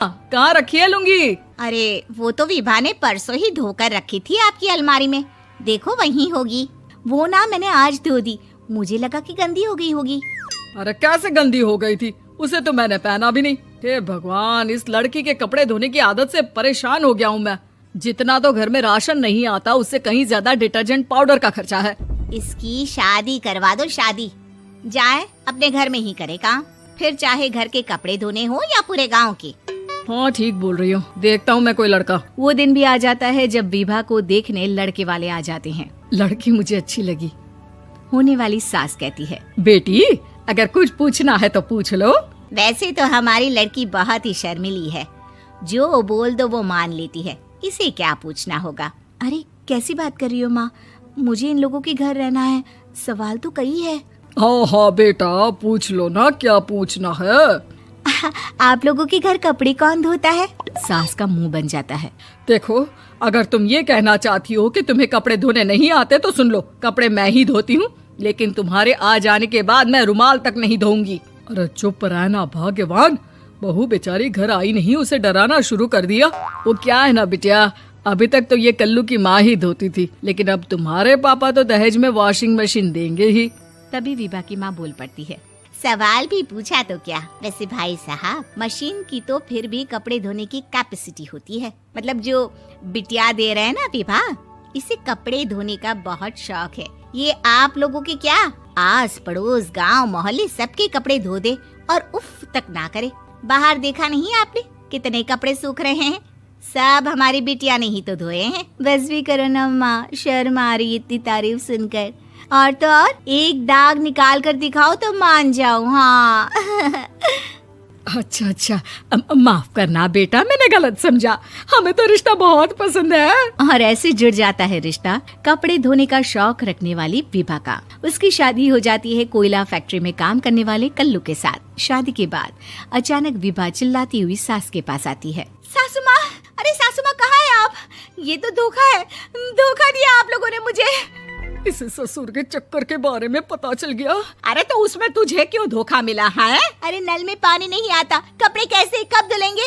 कहाँ रखी है लुंगी? अरे वो तो विभा ने परसों ही धोकर रखी थी आपकी अलमारी में, देखो वहीं होगी। वो ना मैंने आज धो दी, मुझे लगा कि गंदी हो गई होगी। अरे कैसे गंदी हो गई थी, उसे तो मैंने पहना भी नहीं। हे भगवान, इस लड़की के कपड़े धोने की आदत से परेशान हो गया हूँ मैं। जितना तो घर में राशन नहीं आता उससे कहीं ज्यादा डिटर्जेंट पाउडर का खर्चा है। इसकी शादी करवा दो, शादी जाए अपने घर में ही करे काम, फिर चाहे घर के कपड़े धोने हो या पूरे गांव के। हाँ ठीक बोल रही हो, देखता हूँ मैं कोई लड़का। वो दिन भी आ जाता है जब विभा को देखने लड़के वाले आ जाते हैं। लड़की मुझे अच्छी लगी। होने वाली सास कहती है, बेटी अगर कुछ पूछना है तो पूछ लो। वैसे तो हमारी लड़की बहुत ही शर्मीली है, जो बोल दो वो मान लेती है, इसे क्या पूछना होगा। अरे कैसी बात कर रही हो माँ, मुझे इन लोगों के घर रहना है, सवाल तो कई है। हाँ हाँ बेटा पूछ लो ना, क्या पूछना है। आप लोगों के घर कपड़े कौन धोता है? सास का मुंह बन जाता है। देखो अगर तुम ये कहना चाहती हो कि तुम्हें कपड़े धोने नहीं आते तो सुन लो, कपड़े मैं ही धोती हूँ, लेकिन तुम्हारे आ जाने के बाद मैं रुमाल तक नहीं धोऊंगी। अरे चुप रहना भाग्यवान, बहू बेचारी घर आई नहीं, उसे डराना शुरू कर दिया। वो क्या है ना बिटिया, अभी तक तो ये कल्लू की माँ ही धोती थी, लेकिन अब तुम्हारे पापा तो दहेज में वॉशिंग मशीन देंगे ही। तभी विभा की माँ बोल पड़ती है, सवाल भी पूछा तो क्या। वैसे भाई साहब, मशीन की तो फिर भी कपड़े धोने की कैपेसिटी होती है, मतलब जो बिटिया दे रहे हैं ना विभा, इसे कपड़े धोने का बहुत शौक है। ये आप लोगों के क्या आस पड़ोस गांव मोहल्ले सबके कपड़े धो दे और उफ तक ना करे। बाहर देखा नहीं आपने कितने कपड़े सूख रहे हैं, सब हमारी बिटिया ने ही तो धोए हैं। बस भी करो ना माँ, शर्म आ रही इतनी तारीफ सुनकर। और तो और एक दाग निकाल कर दिखाओ तो मान जाओ। हाँ अच्छा अच्छा, माफ करना बेटा, मैंने गलत समझा, हमें तो रिश्ता बहुत पसंद है। और ऐसे जुड़ जाता है रिश्ता कपड़े धोने का शौक रखने वाली विभा का। उसकी शादी हो जाती है कोयला फैक्ट्री में काम करने वाले कल्लू के साथ। शादी के बाद अचानक विभा चिल्लाती हुई सास के पास आती है। सासू माँ, अरे सासू माँ कहाँ है आप? ये तो धोखा है, धोखा दिया आप लोगों ने मुझे। इसे ससुर के चक्कर के बारे में पता चल गया। अरे तो उसमें तुझे क्यों धोखा मिला है? अरे नल में पानी नहीं आता, कपड़े कैसे कब धुलेंगे?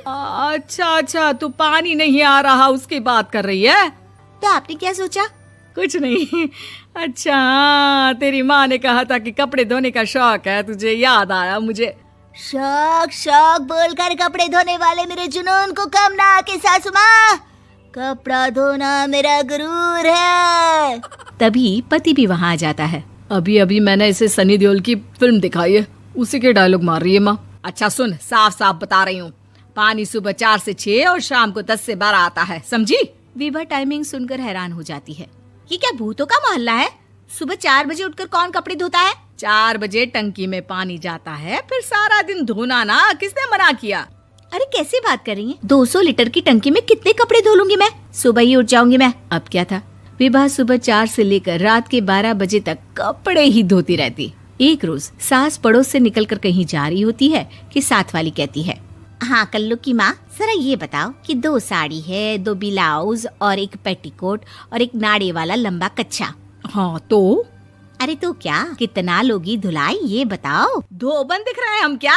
अच्छा अच्छा, तू पानी नहीं आ रहा उसकी बात कर रही है। तो आपने क्या सोचा? कुछ नहीं। अच्छा तेरी माँ ने कहा था कि कपड़े धोने का शौक है तुझे, याद आया मुझे। शौक शौक बोलकर कपड़े धोने वाले मेरे जुनून को कम ना आके सासू माँ, कपड़ा धोना मेरा गुरूर है। तभी पति भी वहाँ आ जाता है। अभी अभी मैंने इसे सनी देओल की फिल्म दिखाई है, उसी के डायलॉग मार रही है माँ। अच्छा सुन, साफ साफ बता रही हूँ, पानी सुबह 4 से 6 और शाम को 10 से 12 आता है, समझी? विभा टाइमिंग सुनकर हैरान हो जाती है। ये क्या भूतों का मोहल्ला है? सुबह 4 बजे उठकर कौन कपड़े धोता है? 4 बजे टंकी में पानी जाता है, फिर सारा दिन धोना ना, किसने मना किया? अरे कैसी बात कर रही हैं? 200 लीटर की टंकी में कितने कपड़े धो लूंगी मैं, सुबह ही उठ जाऊंगी मैं। अब क्या था, विभा सुबह 4 से लेकर रात के 12 बजे तक कपड़े ही धोती रहती। एक रोज सास पड़ोस से निकलकर कहीं जा रही होती है कि साथ वाली कहती है, हाँ कल्लू की माँ, जरा ये बताओ कि 2 साड़ी है, 2 ब्लाउज और एक पेटीकोट और एक नाड़े वाला लंबा कच्छा। हाँ तो? अरे तो क्या, कितना लोगी धुलाई ये बताओ। धोबन दिख रहे हैं हम क्या?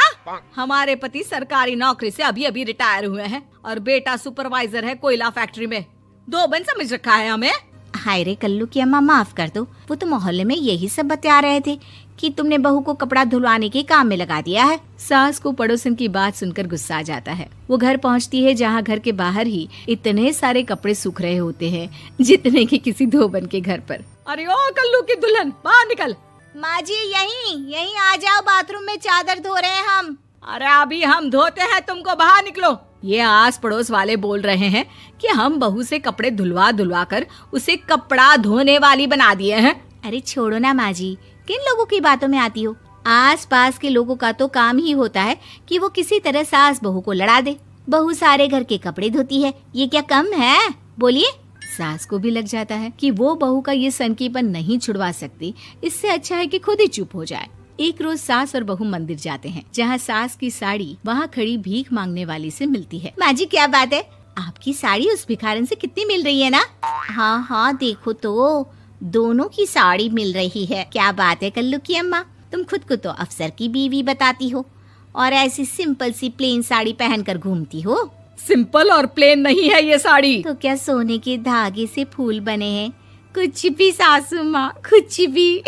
हमारे पति सरकारी नौकरी से अभी अभी रिटायर हुए हैं और बेटा सुपरवाइजर है कोयला फैक्ट्री में। धोबन समझ रखा है हमें। हाय रे कल्लू की अम्मा, माफ कर दो, वो तो मोहल्ले में यही सब बता रहे थे कि तुमने बहू को कपड़ा धुलवाने के काम में लगा दिया है। सास को पड़ोसन की बात सुनकर गुस्सा आ जाता है। वो घर पहुंचती है जहां घर के बाहर ही इतने सारे कपड़े सूख रहे होते हैं जितने कि किसी धोबन के घर पर। अरे ओ कल्लू की दुल्हन, बाहर निकल। माँ जी यहीं आ जाओ, बाथरूम में चादर धो रहे हैं हम। अरे अभी हम धोते हैं, तुमको बाहर निकलो। ये आस पड़ोस वाले बोल रहे हैं कि हम बहू से कपड़े धुलवा धुलवा कर उसे कपड़ा धोने वाली बना दिए हैं। अरे छोड़ो ना माँ जी, किन लोगों की बातों में आती हो? आस पास के लोगों का तो काम ही होता है कि वो किसी तरह सास बहू को लड़ा दे। बहू सारे घर के कपड़े धोती है, ये क्या कम है? बोलिए। सास को भी लग जाता है कि वो बहू का ये सनकीपन नहीं छुड़वा सकती, इससे अच्छा है कि खुद ही चुप हो जाए। एक रोज सास और बहू मंदिर जाते हैं, जहाँ सास की साड़ी वहाँ खड़ी भीख मांगने वाली से मिलती है। माँ जी क्या बात है, आपकी साड़ी उस भिखारन से कितनी मिल रही है ना? हाँ हाँ देखो तो, दोनों की साड़ी मिल रही है। क्या बात है कल्लू की अम्मा, तुम खुद को तो अफसर की बीवी बताती हो और ऐसी सिंपल सी प्लेन साड़ी पहनकर घूमती हो। सिंपल और प्लेन नहीं है ये साड़ी। तो क्या सोने के धागे से फूल बने हैं? कुछ भी सासू माँ, कुछ भी।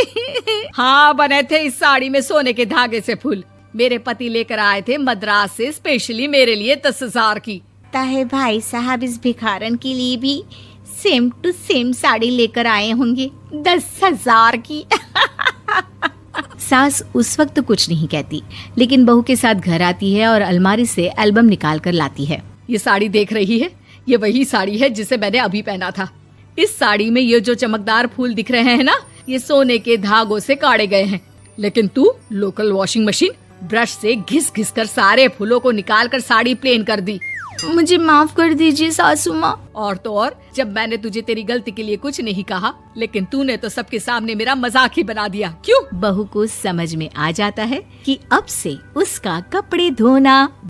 हाँ, बने थे इस साड़ी में सोने के धागे से फूल। मेरे पति लेकर आए थे मद्रास से स्पेशली मेरे लिए 10,000 की। ताहे भाई साहब इस भिखारन के लिए भी सेम टू सेम साड़ी लेकर आए होंगे 10,000 की। सास उस वक्त तो कुछ नहीं कहती, लेकिन बहू के साथ घर आती है और अलमारी से एल्बम निकाल कर लाती है। ये साड़ी देख रही है, ये वही साड़ी है जिसे मैंने अभी पहना था। इस साड़ी में ये जो चमकदार फूल दिख रहे हैं ना, ये सोने के धागों से काढ़े गए हैं। लेकिन तू लोकल वॉशिंग मशीन ब्रश से घिस घिस कर सारे फूलों को निकाल कर साड़ी प्लेन कर दी। मुझे माफ कर दीजिए सासू माँ। और तो और, जब मैंने तुझे तेरी गलती के लिए कुछ नहीं कहा, लेकिन तूने तो सबके सामने मेरा मजाक ही बना दिया। क्यों? बहू को समझ में आ जाता है कि अब से उसका कपड़े धोना